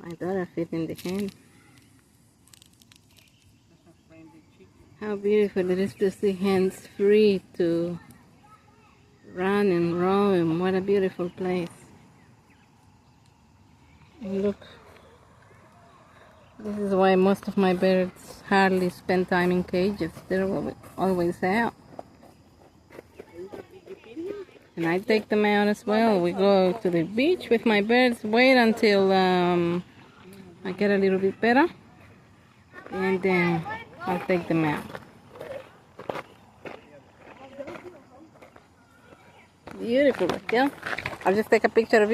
My daughter fit in the hand. How beautiful it is to see hands free to run and roam. What a beautiful place. And look, this is why most of my birds hardly spend time in cages. They're always out. And I take them out as well. We go to the beach with my birds, wait until I get a little bit better, and then I'll take them out. Beautiful, Raquel. I'll just take a picture of you.